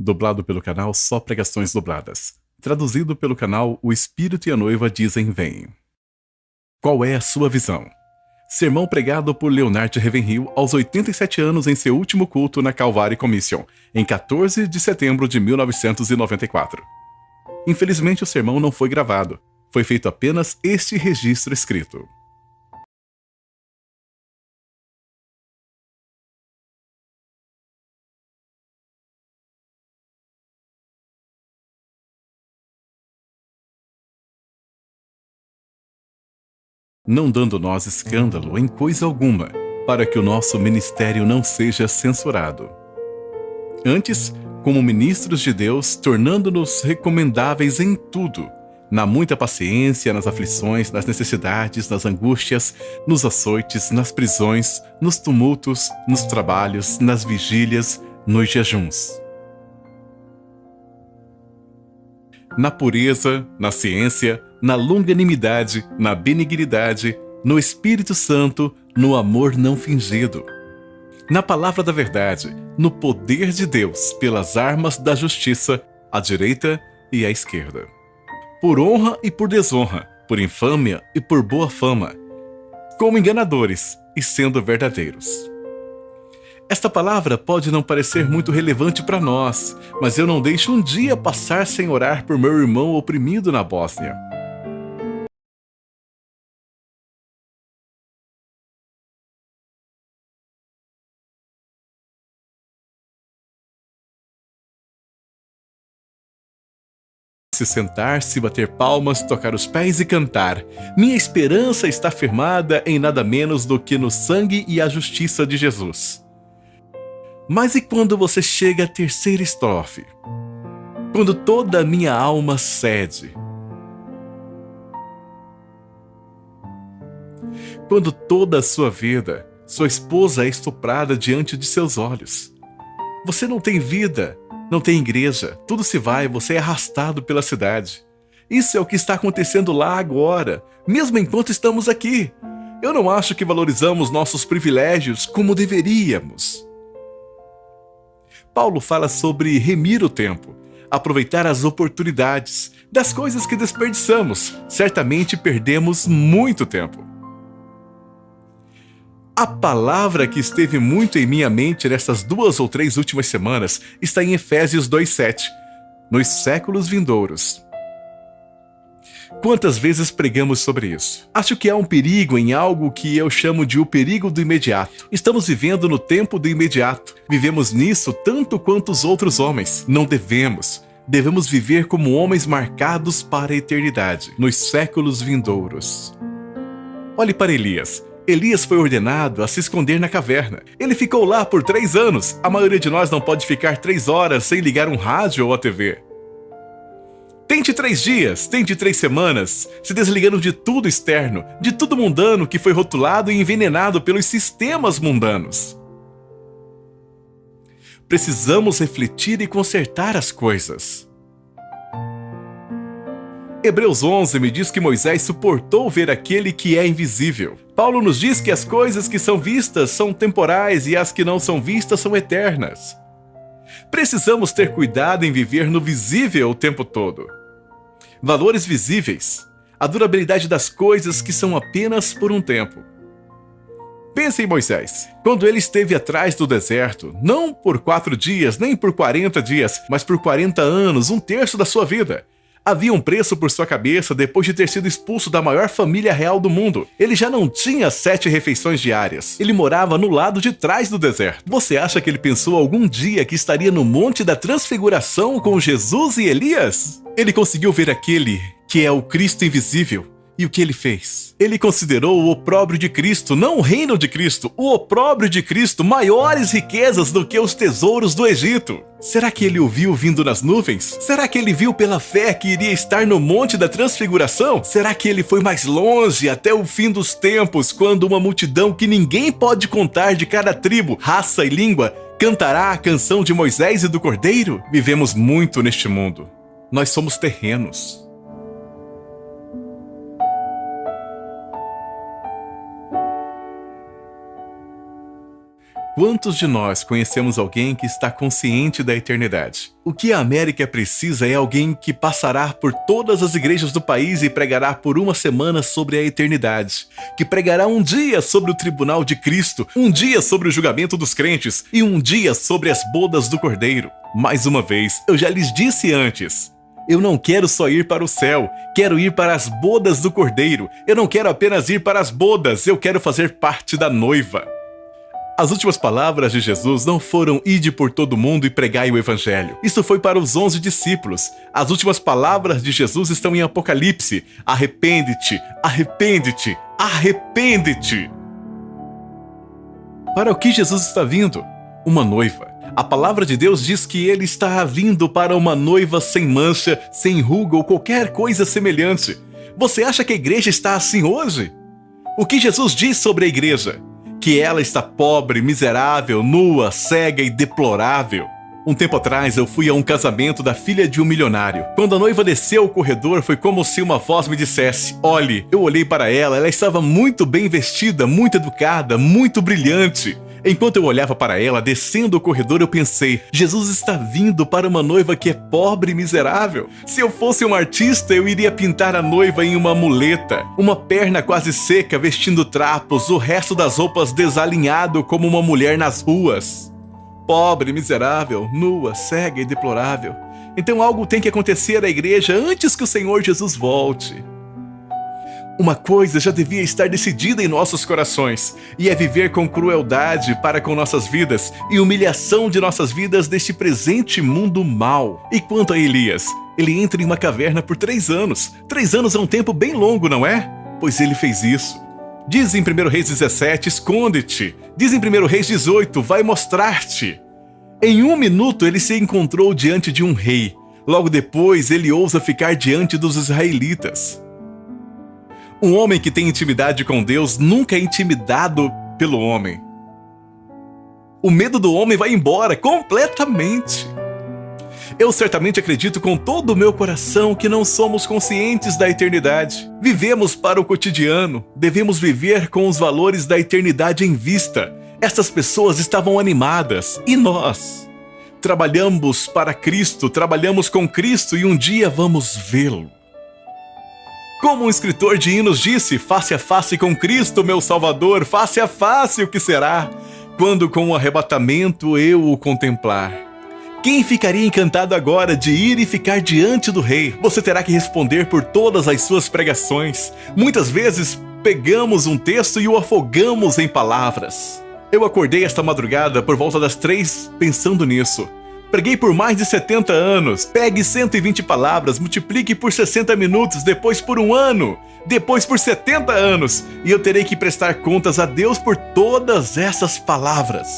dublado pelo canal Só Pregações Dubladas, traduzido pelo canal O Espírito e a Noiva Dizem Vem. Qual é a sua visão? Sermão pregado por Leonard Ravenhill aos 87 anos em seu último culto na Calvary Commission, em 14 de setembro de 1994. Infelizmente o sermão não foi gravado, foi feito apenas este registro escrito. Não dando nós escândalo em coisa alguma, para que o nosso ministério não seja censurado. Antes, como ministros de Deus, tornando-nos recomendáveis em tudo, na muita paciência, nas aflições, nas necessidades, nas angústias, nos açoites, nas prisões, nos tumultos, nos trabalhos, nas vigílias, nos jejuns. Na pureza, na ciência, na longanimidade, na benignidade, no Espírito Santo, no amor não fingido. Na palavra da verdade, no poder de Deus, pelas armas da justiça, à direita e à esquerda. Por honra e por desonra, por infâmia e por boa fama, como enganadores e sendo verdadeiros. Esta palavra pode não parecer muito relevante para nós, mas eu não deixo um dia passar sem orar por meu irmão oprimido na Bósnia. Se sentar, se bater palmas, tocar os pés e cantar. Minha esperança está firmada em nada menos do que no sangue e a justiça de Jesus. Mas e quando você chega à terceira estrofe? Quando toda a minha alma cede. Quando toda a sua vida, sua esposa é estuprada diante de seus olhos. Você não tem vida, não tem igreja, tudo se vai, você é arrastado pela cidade. Isso é o que está acontecendo lá agora, mesmo enquanto estamos aqui. Eu não acho que valorizamos nossos privilégios como deveríamos. Paulo fala sobre remir o tempo, aproveitar as oportunidades, das coisas que desperdiçamos. Certamente perdemos muito tempo. A palavra que esteve muito em minha mente nessas 2 ou 3 últimas semanas está em Efésios 2:7, nos séculos vindouros. Quantas vezes pregamos sobre isso? Acho que há um perigo em algo que eu chamo de o perigo do imediato. Estamos vivendo no tempo do imediato. Vivemos nisso tanto quanto os outros homens. Não devemos. Devemos viver como homens marcados para a eternidade, nos séculos vindouros. Olhe para Elias. Elias foi ordenado a se esconder na caverna. Ele ficou lá por 3 anos. A maioria de nós não pode ficar 3 horas sem ligar um rádio ou a TV. Tente 3 dias, tente 3 semanas, se desligando de tudo externo, de tudo mundano que foi rotulado e envenenado pelos sistemas mundanos. Precisamos refletir e consertar as coisas. Hebreus 11 me diz que Moisés suportou ver aquele que é invisível. Paulo nos diz que as coisas que são vistas são temporais e as que não são vistas são eternas. Precisamos ter cuidado em viver no visível o tempo todo. Valores visíveis, a durabilidade das coisas que são apenas por um tempo. Pense em Moisés, quando ele esteve atrás do deserto, não por 4 dias, nem por 40 dias, mas por 40 anos, 1/3 da sua vida. Havia um preço por sua cabeça depois de ter sido expulso da maior família real do mundo. Ele já não tinha 7 refeições diárias. Ele morava no lado de trás do deserto. Você acha que ele pensou algum dia que estaria no Monte da Transfiguração com Jesus e Elias? Ele conseguiu ver aquele que é o Cristo invisível. E o que ele fez? Ele considerou o opróbrio de Cristo, não o reino de Cristo, o opróbrio de Cristo, maiores riquezas do que os tesouros do Egito. Será que ele o viu vindo nas nuvens? Será que ele viu pela fé que iria estar no Monte da Transfiguração? Será que ele foi mais longe até o fim dos tempos, quando uma multidão que ninguém pode contar de cada tribo, raça e língua cantará a canção de Moisés e do Cordeiro? Vivemos muito neste mundo. Nós somos terrenos. Quantos de nós conhecemos alguém que está consciente da eternidade? O que a América precisa é alguém que passará por todas as igrejas do país e pregará por uma semana sobre a eternidade, que pregará um dia sobre o tribunal de Cristo, um dia sobre o julgamento dos crentes e um dia sobre as bodas do Cordeiro. Mais uma vez, eu já lhes disse antes, eu não quero só ir para o céu, quero ir para as bodas do Cordeiro. Eu não quero apenas ir para as bodas, eu quero fazer parte da noiva. As últimas palavras de Jesus não foram ide por todo mundo e pregai o evangelho. Isso foi para os 11 discípulos. As últimas palavras de Jesus estão em Apocalipse. Arrepende-te, arrepende-te, arrepende-te. Para o que Jesus está vindo? Uma noiva. A palavra de Deus diz que ele está vindo para uma noiva sem mancha, sem ruga ou qualquer coisa semelhante. Você acha que a igreja está assim hoje? O que Jesus diz sobre a igreja? Que ela está pobre, miserável, nua, cega e deplorável. Um tempo atrás eu fui a um casamento da filha de um milionário. Quando a noiva desceu o corredor, foi como se uma voz me dissesse: olhe. Eu olhei para ela, ela estava muito bem vestida, muito educada, muito brilhante. Enquanto eu olhava para ela descendo o corredor, eu pensei: Jesus está vindo para uma noiva que é pobre e miserável. Se eu fosse um artista, eu iria pintar a noiva em uma muleta, uma perna quase seca, vestindo trapos, o resto das roupas desalinhado como uma mulher nas ruas. Pobre, miserável, nua, cega e deplorável. Então algo tem que acontecer à igreja antes que o Senhor Jesus volte. Uma coisa já devia estar decidida em nossos corações, e é viver com crueldade para com nossas vidas e humilhação de nossas vidas neste presente mundo mau. E quanto a Elias, ele entra em uma caverna por 3 anos. 3 anos é um tempo bem longo, não é? Pois ele fez isso. Diz em 1 Reis 17, esconde-te. Diz em 1 Reis 18, vai mostrar-te. Em 1 minuto ele se encontrou diante de um rei. Logo depois ele ousa ficar diante dos israelitas. Um homem que tem intimidade com Deus nunca é intimidado pelo homem. O medo do homem vai embora completamente. Eu certamente acredito com todo o meu coração que não somos conscientes da eternidade. Vivemos para o cotidiano, devemos viver com os valores da eternidade em vista. Essas pessoas estavam animadas, e nós? Trabalhamos para Cristo, trabalhamos com Cristo e um dia vamos vê-lo. Como um escritor de hinos disse, face a face com Cristo, meu Salvador, face a face o que será, quando com o arrebatamento eu o contemplar. Quem ficaria encantado agora de ir e ficar diante do Rei? Você terá que responder por todas as suas pregações. Muitas vezes pegamos um texto e o afogamos em palavras. Eu acordei esta madrugada por volta das 3 pensando nisso. Preguei por mais de 70 anos. Pegue 120 palavras, multiplique por 60 minutos, depois por 1 ano, depois por 70 anos, e eu terei que prestar contas a Deus por todas essas palavras.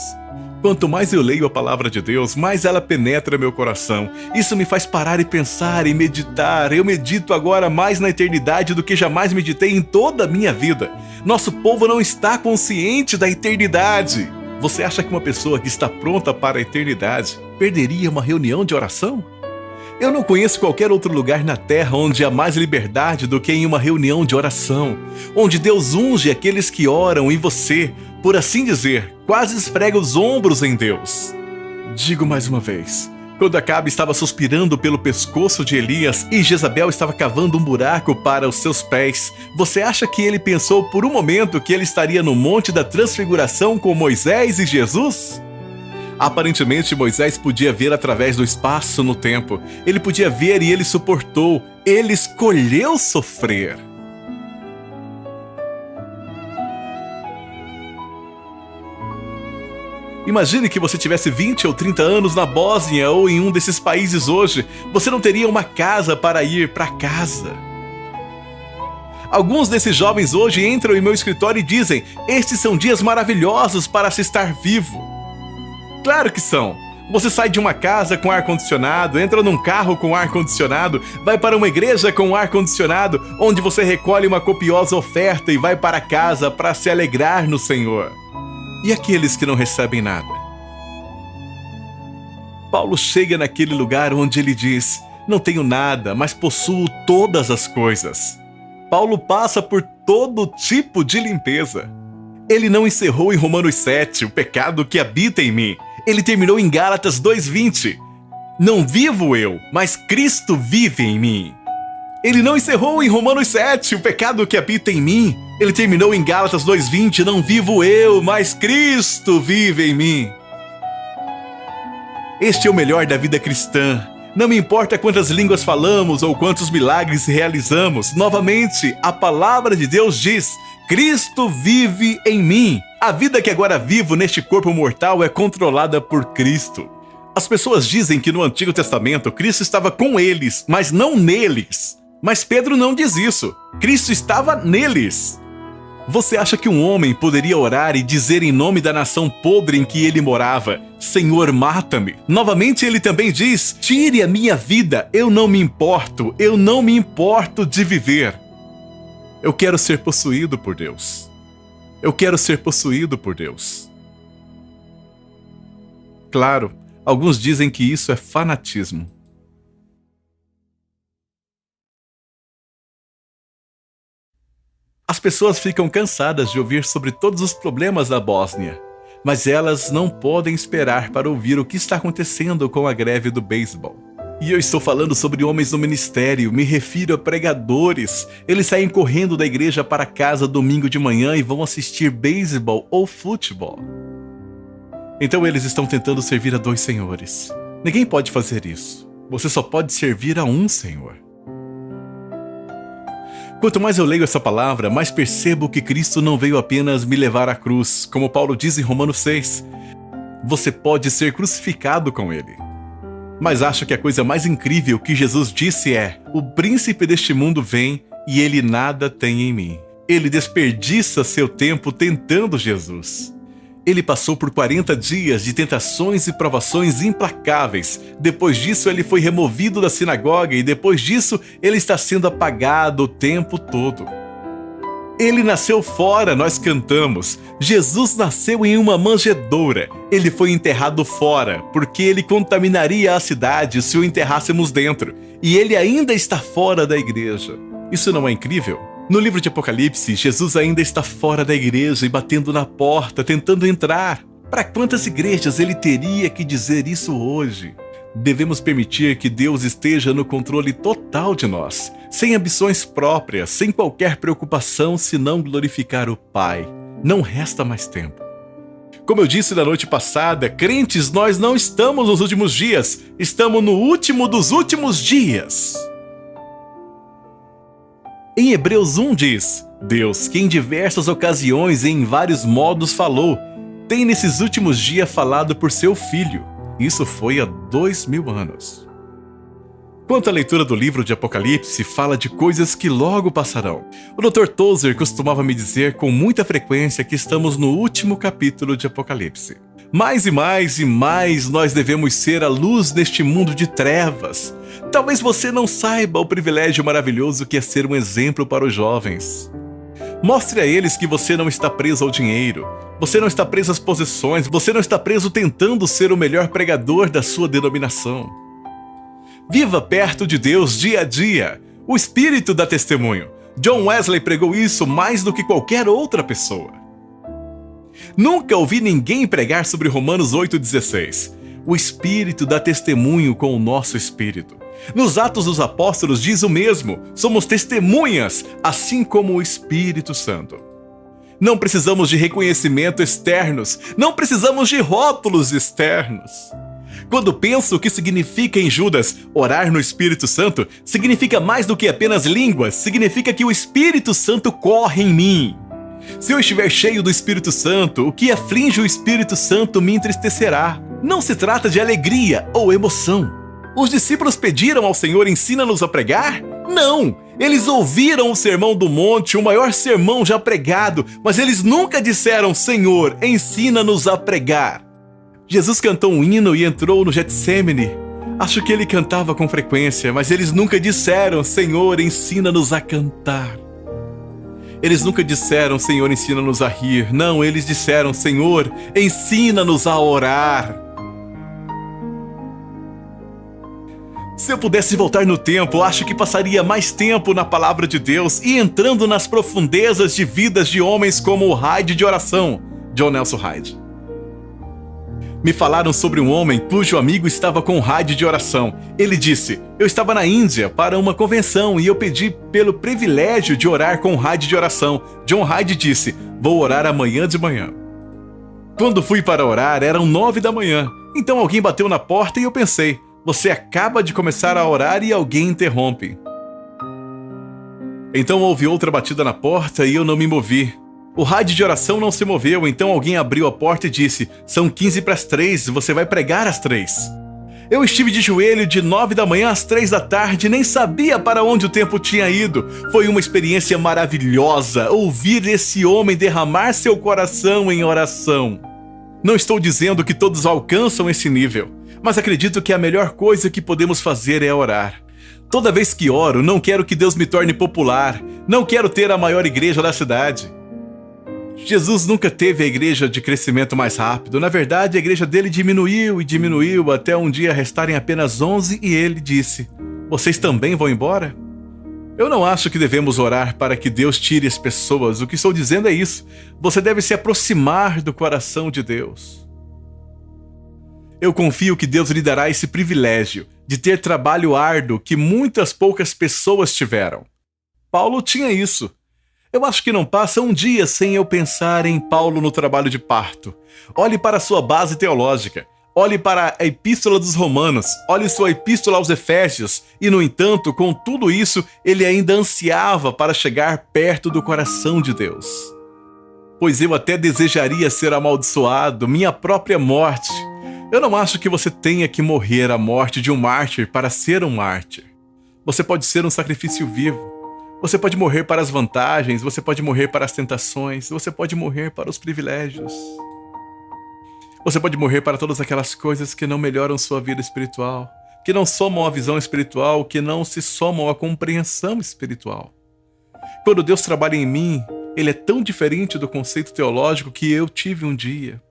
Quanto mais eu leio a palavra de Deus, mais ela penetra meu coração. Isso me faz parar e pensar e meditar. Eu medito agora mais na eternidade do que jamais meditei em toda a minha vida. Nosso povo não está consciente da eternidade. Você acha que uma pessoa que está pronta para a eternidade perderia uma reunião de oração? Eu não conheço qualquer outro lugar na terra onde há mais liberdade do que em uma reunião de oração, onde Deus unge aqueles que oram e você, por assim dizer, quase esfrega os ombros em Deus. Digo mais uma vez, quando Acabe estava suspirando pelo pescoço de Elias e Jezabel estava cavando um buraco para os seus pés, você acha que ele pensou por um momento que ele estaria no Monte da Transfiguração com Moisés e Jesus? Aparentemente, Moisés podia ver através do espaço no tempo. Ele podia ver e ele suportou. Ele escolheu sofrer. Imagine que você tivesse 20 ou 30 anos na Bósnia ou em um desses países hoje. Você não teria uma casa para ir para casa. Alguns desses jovens hoje entram em meu escritório e dizem: estes são dias maravilhosos para se estar vivo. Claro que são. Você sai de uma casa com ar-condicionado, entra num carro com ar-condicionado, vai para uma igreja com ar-condicionado, onde você recolhe uma copiosa oferta e vai para casa para se alegrar no Senhor. E aqueles que não recebem nada? Paulo chega naquele lugar onde ele diz: não tenho nada, mas possuo todas as coisas. Paulo passa por todo tipo de limpeza. Ele não encerrou em Romanos 7, o pecado que habita em mim. Ele terminou em Gálatas 2:20. Não vivo eu, mas Cristo vive em mim. Ele não encerrou em Romanos 7, o pecado que habita em mim. Ele terminou em Gálatas 2:20. Não vivo eu, mas Cristo vive em mim. Este é o melhor da vida cristã. Não me importa quantas línguas falamos ou quantos milagres realizamos. Novamente, a palavra de Deus diz: Cristo vive em mim. A vida que agora vivo neste corpo mortal é controlada por Cristo. As pessoas dizem que no Antigo Testamento Cristo estava com eles, mas não neles. Mas Pedro não diz isso. Cristo estava neles. Você acha que um homem poderia orar e dizer em nome da nação podre em que ele morava: Senhor, mata-me? Novamente ele também diz: tire a minha vida, eu não me importo de viver. Eu quero ser possuído por Deus. Eu quero ser possuído por Deus. Claro, alguns dizem que isso é fanatismo. As pessoas ficam cansadas de ouvir sobre todos os problemas da Bósnia, mas elas não podem esperar para ouvir o que está acontecendo com a greve do beisebol. E eu estou falando sobre homens no ministério, me refiro a pregadores. Eles saem correndo da igreja para casa domingo de manhã e vão assistir beisebol ou futebol. Então eles estão tentando servir a dois senhores. Ninguém pode fazer isso. Você só pode servir a um Senhor. Quanto mais eu leio essa palavra, mais percebo que Cristo não veio apenas me levar à cruz, como Paulo diz em Romanos 6. Você pode ser crucificado com ele. Mas acho que a coisa mais incrível que Jesus disse é: o príncipe deste mundo vem e ele nada tem em mim. Ele desperdiça seu tempo tentando Jesus. Ele passou por 40 dias de tentações e provações implacáveis. Depois disso, ele foi removido da sinagoga e depois disso, ele está sendo apagado o tempo todo. Ele nasceu fora, nós cantamos. Jesus nasceu em uma manjedoura. Ele foi enterrado fora, porque ele contaminaria a cidade se o enterrássemos dentro. E ele ainda está fora da igreja. Isso não é incrível? No livro de Apocalipse, Jesus ainda está fora da igreja e batendo na porta, tentando entrar. Para quantas igrejas ele teria que dizer isso hoje? Devemos permitir que Deus esteja no controle total de nós, sem ambições próprias, sem qualquer preocupação senão glorificar o Pai. Não resta mais tempo. Como eu disse na noite passada, crentes, nós não estamos nos últimos dias, estamos no último dos últimos dias. Em Hebreus 1 diz: Deus, que em diversas ocasiões e em vários modos falou, tem nesses últimos dias falado por seu Filho. Isso foi há 2000 anos. Quanto à leitura do livro de Apocalipse, fala de coisas que logo passarão. O Dr. Tozer costumava me dizer com muita frequência que estamos no último capítulo de Apocalipse. Mais e mais e mais nós devemos ser a luz neste mundo de trevas. Talvez você não saiba o privilégio maravilhoso que é ser um exemplo para os jovens. Mostre a eles que você não está preso ao dinheiro, você não está preso às posições, você não está preso tentando ser o melhor pregador da sua denominação. Viva perto de Deus dia a dia. O Espírito dá testemunho. John Wesley pregou isso mais do que qualquer outra pessoa. Nunca ouvi ninguém pregar sobre Romanos 8,16. O Espírito dá testemunho com o nosso espírito. Nos Atos dos Apóstolos diz o mesmo. Somos testemunhas, assim como o Espírito Santo. Não precisamos de reconhecimento externos. Não precisamos de rótulos externos. Quando penso o que significa em Judas orar no Espírito Santo, significa mais do que apenas línguas. Significa que o Espírito Santo corre em mim. Se eu estiver cheio do Espírito Santo, o que aflige o Espírito Santo me entristecerá. Não se trata de alegria ou emoção. Os discípulos pediram ao Senhor: ensina-nos a pregar? Não! Eles ouviram o Sermão do Monte, o maior sermão já pregado, mas eles nunca disseram: Senhor, ensina-nos a pregar. Jesus cantou um hino e entrou no Getsêmani. Acho que ele cantava com frequência, mas eles nunca disseram: Senhor, ensina-nos a cantar. Eles nunca disseram: Senhor, ensina-nos a rir. Não, eles disseram: Senhor, ensina-nos a orar. Se eu pudesse voltar no tempo, acho que passaria mais tempo na palavra de Deus e entrando nas profundezas de vidas de homens como o Hyde de oração, John Nelson Hyde. Me falaram sobre um homem cujo amigo estava com o Hyde de oração. Ele disse: eu estava na Índia para uma convenção e eu pedi pelo privilégio de orar com o Hyde de oração. John Hyde disse: vou orar amanhã de manhã. Quando fui para orar, eram 9 da manhã. Então alguém bateu na porta e eu pensei: você acaba de começar a orar e alguém interrompe. Então houve outra batida na porta e eu não me movi. O Hyde de oração não se moveu, então alguém abriu a porta e disse: são 15 para as 3, você vai pregar às 3. Eu estive de joelho de 9 da manhã às 3 da tarde, nem sabia para onde o tempo tinha ido. Foi uma experiência maravilhosa ouvir esse homem derramar seu coração em oração. Não estou dizendo que todos alcançam esse nível, mas acredito que a melhor coisa que podemos fazer é orar. Toda vez que oro, não quero que Deus me torne popular, não quero ter a maior igreja da cidade. Jesus nunca teve a igreja de crescimento mais rápido. Na verdade, a igreja dele diminuiu e diminuiu até um dia restarem apenas 11 e ele disse: vocês também vão embora? Eu não acho que devemos orar para que Deus tire as pessoas. O que estou dizendo é isso. Você deve se aproximar do coração de Deus. Eu confio que Deus lhe dará esse privilégio de ter trabalho árduo que muitas poucas pessoas tiveram. Paulo tinha isso. Eu acho que não passa um dia sem eu pensar em Paulo no trabalho de parto. Olhe para sua base teológica. Olhe para a Epístola dos Romanos. Olhe sua Epístola aos Efésios. E, no entanto, com tudo isso, ele ainda ansiava para chegar perto do coração de Deus. Pois eu até desejaria ser amaldiçoado, minha própria morte. Eu não acho que você tenha que morrer a morte de um mártir para ser um mártir. Você pode ser um sacrifício vivo. Você pode morrer para as vantagens, você pode morrer para as tentações, você pode morrer para os privilégios. Você pode morrer para todas aquelas coisas que não melhoram sua vida espiritual, que não somam a visão espiritual, que não se somam à compreensão espiritual. Quando Deus trabalha em mim, Ele é tão diferente do conceito teológico que eu tive um dia.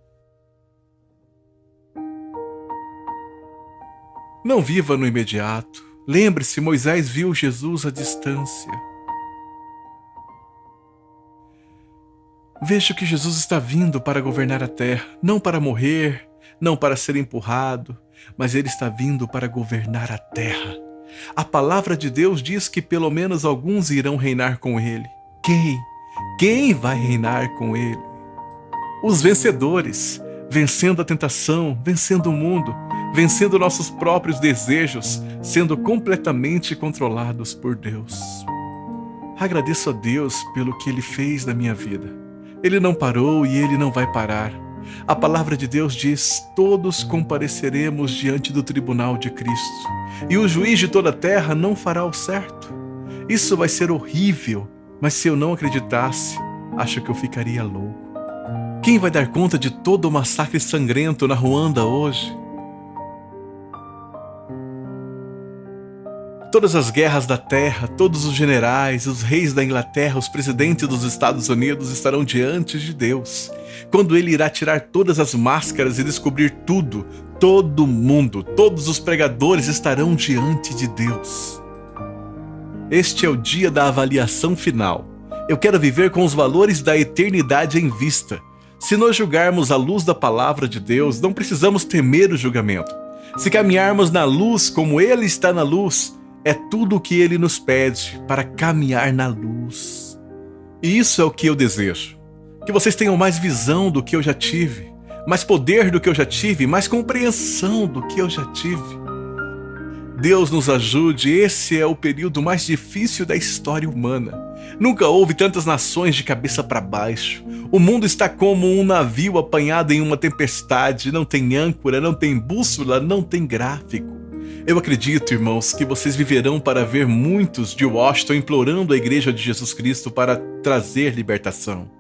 Não viva no imediato. Lembre-se, Moisés viu Jesus à distância. Vejo que Jesus está vindo para governar a terra, não para morrer, não para ser empurrado, mas Ele está vindo para governar a terra. A palavra de Deus diz que pelo menos alguns irão reinar com Ele. Quem? Quem vai reinar com Ele? Os vencedores, vencendo a tentação, vencendo o mundo, vencendo nossos próprios desejos, sendo completamente controlados por Deus. Agradeço a Deus pelo que Ele fez na minha vida. Ele não parou e Ele não vai parar. A palavra de Deus diz: todos compareceremos diante do tribunal de Cristo, e o juiz de toda a terra não fará o certo. Isso vai ser horrível, mas se eu não acreditasse, acho que eu ficaria louco. Quem vai dar conta de todo o massacre sangrento na Ruanda hoje? Todas as guerras da terra, todos os generais, os reis da Inglaterra, os presidentes dos Estados Unidos estarão diante de Deus, quando Ele irá tirar todas as máscaras e descobrir tudo. Todo mundo, todos os pregadores estarão diante de Deus. Este é o dia da avaliação final. Eu quero viver com os valores da eternidade em vista. Se nós julgarmos à luz da palavra de Deus, não precisamos temer o julgamento. Se caminharmos na luz como Ele está na luz, é tudo o que Ele nos pede para caminhar na luz. E isso é o que eu desejo. Que vocês tenham mais visão do que eu já tive, mais poder do que eu já tive, mais compreensão do que eu já tive. Deus nos ajude, esse é o período mais difícil da história humana. Nunca houve tantas nações de cabeça para baixo. O mundo está como um navio apanhado em uma tempestade, não tem âncora, não tem bússola, não tem gráfico. Eu acredito, irmãos, que vocês viverão para ver muitos de Washington implorando a Igreja de Jesus Cristo para trazer libertação.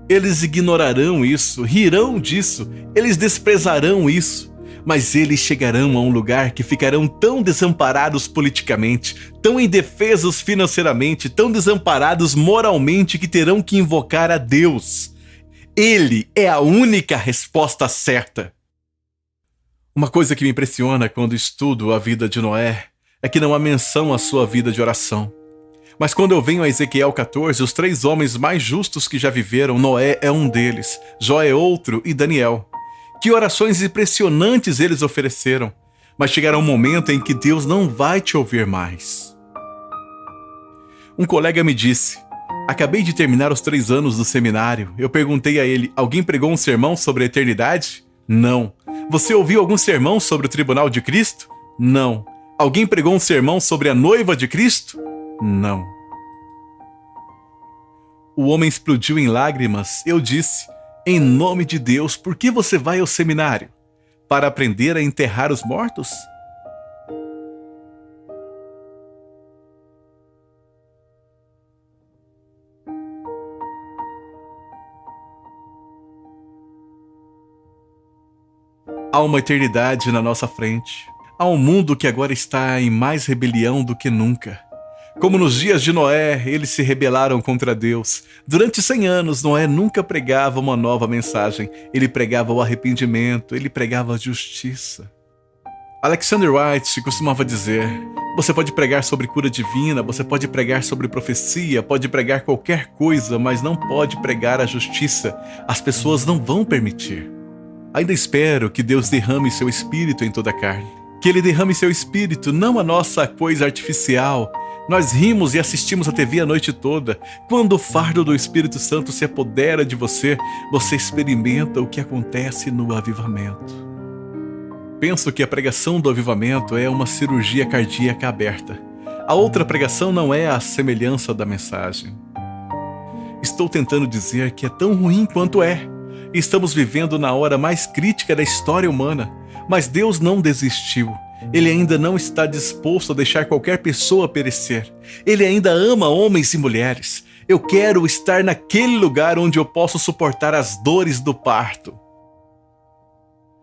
Eles ignorarão isso, rirão disso, eles desprezarão isso, mas eles chegarão a um lugar que ficarão tão desamparados politicamente, tão indefesos financeiramente, tão desamparados moralmente que terão que invocar a Deus. Ele é a única resposta certa. Uma coisa que me impressiona quando estudo a vida de Noé é que não há menção à sua vida de oração. Mas quando eu venho a Ezequiel 14, os 3 homens mais justos que já viveram, Noé é um deles, Jó é outro e Daniel. Que orações impressionantes eles ofereceram, mas chegará um momento em que Deus não vai te ouvir mais. Um colega me disse: acabei de terminar os 3 anos do seminário. Eu perguntei a ele: alguém pregou um sermão sobre a eternidade? Não. Você ouviu algum sermão sobre o tribunal de Cristo? Não. Alguém pregou um sermão sobre a noiva de Cristo? Não. O homem explodiu em lágrimas. Eu disse: em nome de Deus, por que você vai ao seminário? Para aprender a enterrar os mortos? Há uma eternidade na nossa frente. Há um mundo que agora está em mais rebelião do que nunca. Como nos dias de Noé, eles se rebelaram contra Deus. Durante 100 anos, Noé nunca pregava uma nova mensagem. Ele pregava o arrependimento, ele pregava a justiça. Alexander White costumava dizer: você pode pregar sobre cura divina, você pode pregar sobre profecia, pode pregar qualquer coisa, mas não pode pregar a justiça. As pessoas não vão permitir. Ainda espero que Deus derrame seu espírito em toda a carne. Que Ele derrame seu espírito, não a nossa coisa artificial. Nós rimos e assistimos a TV a noite toda. Quando o fardo do Espírito Santo se apodera de você, você experimenta o que acontece no avivamento. Penso que a pregação do avivamento é uma cirurgia cardíaca aberta. A outra pregação não é a semelhança da mensagem. Estou tentando dizer que é tão ruim quanto é. Estamos vivendo na hora mais crítica da história humana, mas Deus não desistiu. Ele ainda não está disposto a deixar qualquer pessoa perecer. Ele ainda ama homens e mulheres. Eu quero estar naquele lugar onde eu posso suportar as dores do parto.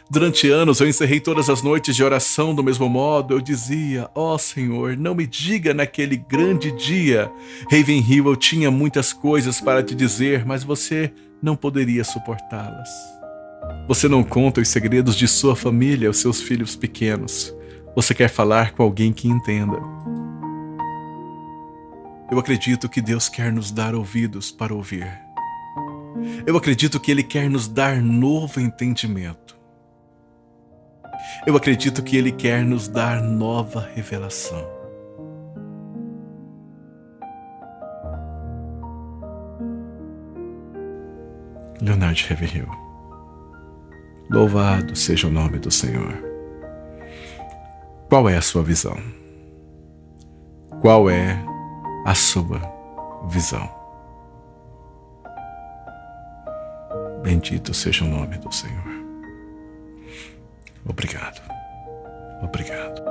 Durante anos eu encerrei todas as noites de oração do mesmo modo. Eu dizia: ó Senhor, não me diga naquele grande dia. Ravenhill, eu tinha muitas coisas para te dizer, mas você não poderia suportá-las. Você não conta os segredos de sua família aos seus filhos pequenos. Você quer falar com alguém que entenda. Eu acredito que Deus quer nos dar ouvidos para ouvir. Eu acredito que Ele quer nos dar novo entendimento. Eu acredito que Ele quer nos dar nova revelação. Leonard Ravenhill. Louvado seja o nome do Senhor. Qual é a sua visão? Qual é a sua visão? Bendito seja o nome do Senhor. Obrigado. Obrigado.